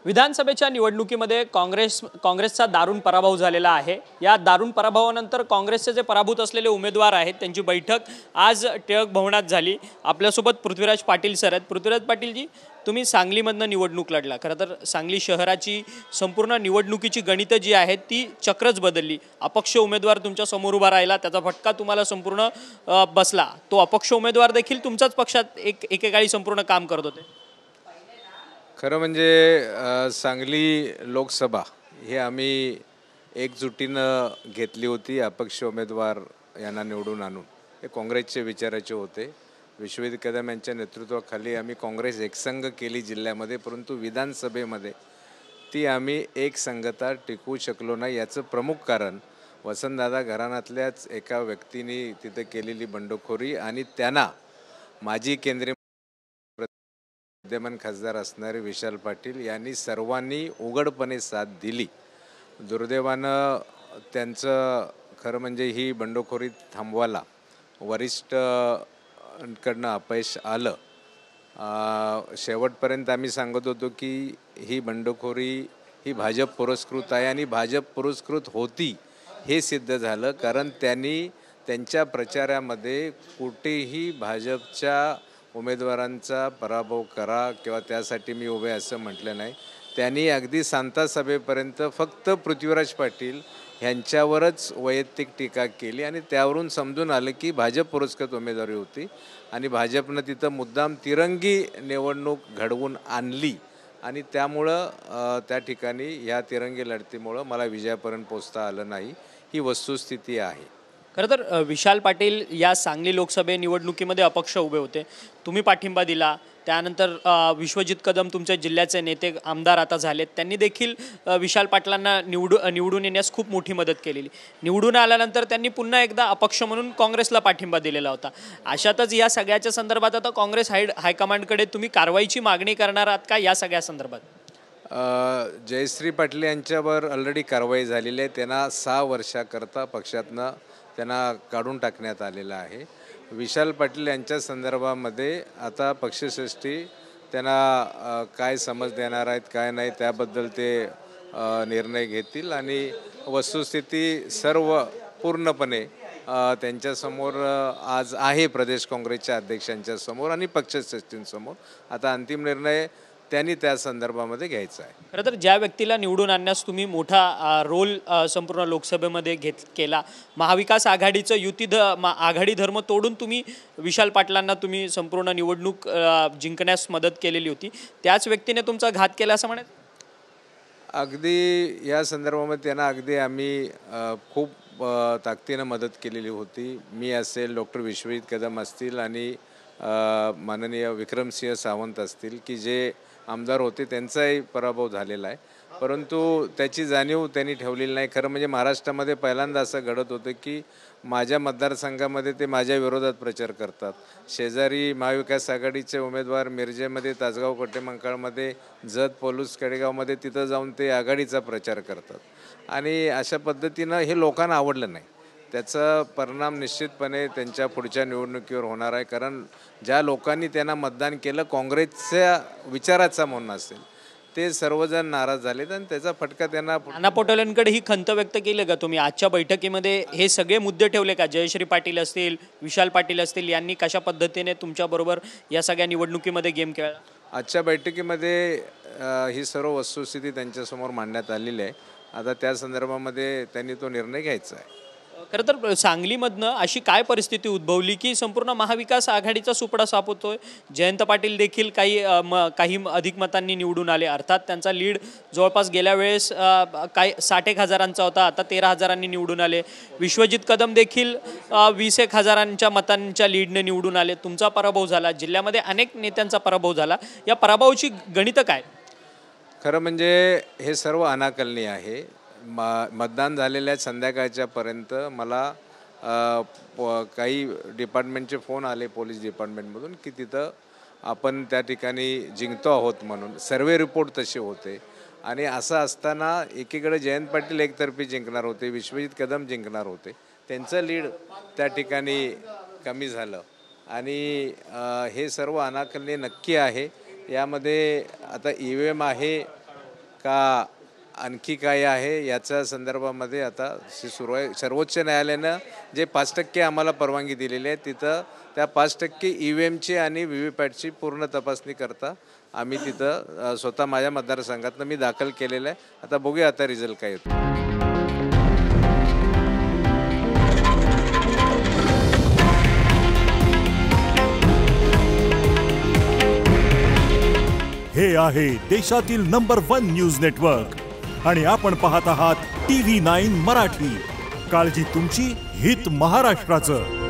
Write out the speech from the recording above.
विधानसभेच्या निवडणुकीमध्ये काँग्रेसचा दारुण पराभव झालेला आहे। या दारुण पराभवानंतर काँग्रेसचे जे पराभूत असलेले उमेदवार आहेत त्यांची बैठक आज टिळक भवनात झाली। आपल्यासोबत पृथ्वीराज पाटील सर आहेत। पृथ्वीराज पाटीलजी, तुम्ही सांगलीमधनं निवडणूक लढला। खरं तर सांगली शहराची संपूर्ण निवडणुकीची गणितं जी आहेत ती चक्रच बदलली। अपक्ष उमेदवार तुमच्या समोर उभा राहिला, त्याचा फटका तुम्हाला संपूर्ण बसला। तो अपक्ष उमेदवार देखील तुमच्याच पक्षात एकेकाळी संपूर्ण काम करत होते। खरं म्हणजे सांगली लोकसभा हे आम्ही एकजुटीनं घेतली होती। अपक्ष उमेदवार यांना निवडून आणून हे काँग्रेसचे विचाराचे होते। विश्वजित कदम यांच्या नेतृत्वाखाली आम्ही काँग्रेस एकसंघ केली जिल्ह्यामध्ये, परंतु विधानसभेमध्ये ती आम्ही एकसंघता टिकवू शकलो नाही। याचं प्रमुख कारण वसंतदादा घराण्यातल्याच एका व्यक्तीने तिथे केलेली बंडखोरी आणि त्यांना माजी केंद्रीय विद्यमान खासदार असणारे विशाल पाटील यांनी सर्वांनी उघडपणे साथ दिली। दुर्दैवानं त्यांचं खरं म्हणजे ही बंडखोरी थांबवायला वरिष्ठांकडनं अपयश आलं। शेवटपर्यंत आम्ही सांगत होतो की ही बंडखोरी ही भाजप पुरस्कृत आहे आणि भाजप पुरस्कृत होती हे सिद्ध झालं, कारण त्यांनी त्यांच्या प्रचारामध्ये कुठेही भाजपच्या उमेदवारांचा पराभव करा किंवा त्यासाठी मी उभे असं म्हटलं नाही। त्यांनी अगदी सांता सभेपर्यंत फक्त पृथ्वीराज पाटील यांच्यावरच वैयक्तिक टीका केली आणि त्यावरून समजून आलं की भाजप पुरस्कृत उमेदवारी होती आणि भाजपनं तिथं मुद्दाम तिरंगी निवडणूक घडवून आणली आणि त्यामुळं त्या ठिकाणी ह्या तिरंगी लढतीमुळं मला विजयापर्यंत पोहोचता आलं नाही। ही वस्तुस्थिती आहे। खरं तर विशाल पाटील या सांगली लोकसभे निवडणुकीमध्ये अपक्ष उभे होते, तुम्ही पाठिंबा दिला। त्यानंतर विश्वजित कदम तुमच्या जिल्ह्याचे नेते आमदार आता झालेत, त्यांनी देखील विशाल पाटलांना निवडून येण्यास खूप मोठी मदत केलेली। निवडून आल्यानंतर त्यांनी पुन्हा एकदा अपक्ष म्हणून काँग्रेसला पाठिंबा दिलेला होता। अशातच या सगळ्याच्या संदर्भात आता काँग्रेस हायकमांडकडे तुम्ही कारवाईची मागणी करणार आहात का या सगळ्या संदर्भात? जयश्री पाटील यांच्यावर ऑलरेडी कारवाई झालेली आहे। त्यांना 6 वर्षाकरता पक्षातनं त्यांना काढून टाकण्यात आलेलं आहे। विशाल पाटील यांच्या संदर्भामध्ये आता पक्षश्रेष्ठी त्यांना काय समज देणार आहेत काय नाही त्याबद्दल ते निर्णय घेतील आणि वस्तुस्थिती सर्व पूर्णपणे त्यांच्यासमोर आज आहे, प्रदेश काँग्रेसच्या अध्यक्षांच्या समोर आणि पक्षश्रेष्ठींसमोर। आता अंतिम निर्णय त्यांनी त्या संदर्भामध्ये घ्यायचा आहे। खरं तर ज्या व्यक्तीला निवडून आणण्यास तुम्ही मोठा रोल संपूर्ण लोकसभेमध्ये केला, महाविकास आघाडीचं आघाडी धर्म तोडून तुम्ही विशाल पाटलांना तुम्ही संपूर्ण निवडणूक जिंकण्यास मदत केलेली होती, त्याच व्यक्तीने तुमचा घात केला असं म्हणत? अगदी या संदर्भामध्ये त्यांना अगदी आम्ही खूप ताकदीनं मदत केलेली होती। मी असेल, डॉक्टर विश्वजित कदम असतील आणि माननीय विक्रमसिंह सावंत असतील की जे आमदार होते, त्यांचाही पराभव झालेला आहे, परंतु त्याची जाणीव त्यांनी ठेवलेली नाही। खरं म्हणजे महाराष्ट्रामध्ये पहिल्यांदा असं घडत होतं की माझ्या मतदारसंघामध्ये ते माझ्या विरोधात प्रचार करतात। शेजारी महाविकास आघाडीचे उमेदवार मिरजेमध्ये, तासगाव कटेमंकाळमध्ये, जत पोलूस कडेगावमध्ये तिथं जाऊन ते आघाडीचा प्रचार करतात आणि अशा पद्धतीनं हे लोकांना आवडलं नाही। त्याचा परिणाम निश्चितपणे त्यांच्या पुढच्या निवडणुकीवर होणार आहे, कारण ज्या लोकांनी त्यांना मतदान केलं काँग्रेसच्या विचाराचा म्हणून असेल ते सर्वजण नाराज झालेत आणि त्याचा फटका त्यांना। नाना पटोलेंकडे ही खंत व्यक्त केली का तुम्ही आजच्या बैठकीमध्ये? हे सगळे मुद्दे ठेवले का? जयश्री पाटील असतील, विशाल पाटील असतील, यांनी कशा पद्धतीने तुमच्याबरोबर या सगळ्या निवडणुकीमध्ये गेम खेळला? आजच्या बैठकीमध्ये ही सर्व वस्तुस्थिती त्यांच्यासमोर मांडण्यात आलेली आहे। आता त्या संदर्भामध्ये त्यांनी तो निर्णय घ्यायचा आहे। खरं तर सांगलीमधनं अशी काय परिस्थिती उद्भवली की संपूर्ण महाविकास आघाडीचा सुपडा साफ होतोय? जयंत पाटील देखील काही अधिक मतांनी निवडून आले, अर्थात त्यांचा लीड जवळपास गेल्या वेळेस काही 60 हजारांचा होता, आता 13 हजारांनी निवडून आले। विश्वजित कदम देखील 20 हजारांच्या मतांच्या लीडने निवडून आले। तुमचा पराभव झाला, जिल्ह्यामध्ये अनेक नेत्यांचा पराभव झाला। या पराभवाची गणितं काय? खरं म्हणजे हे सर्व अनाकलनीय आहे। मतदान झालेल्या संध्याकाळच्यापर्यंत मला काही डिपार्टमेंटचे फोन आले पोलीस डिपार्टमेंटमधून की तिथं आपण त्या ठिकाणी जिंकतो आहोत म्हणून, सर्वे रिपोर्ट तसे होते आणि असं असताना एकीकडे जयंत पाटील एकतर्फी जिंकणार होते, विश्वजित कदम जिंकणार होते, त्यांचं लीड त्या ठिकाणी कमी झालं आणि हे सर्व अनाकलनीय नक्की आहे। यामध्ये आता EVM आहे, का आणखी काय आहे याच्या संदर्भामध्ये आता सुरू आहे. सर्वोच्च न्यायालयानं जे 5% आम्हाला परवानगी दिलेली आहे तिथं त्या 5% EVMची आणि VVPATची पूर्ण तपासणी करता आम्ही तिथं स्वतः माझ्या मतदारसंघातनं मी दाखल केलेलं आहे. आता बघूया आता रिझल्ट काय येतो. हे आहे देशातील नंबर 1 न्यूज नेटवर्क आणि आपण पाहत आहात TV9 मराठी. काळजी तुमची, हित महाराष्ट्राचं.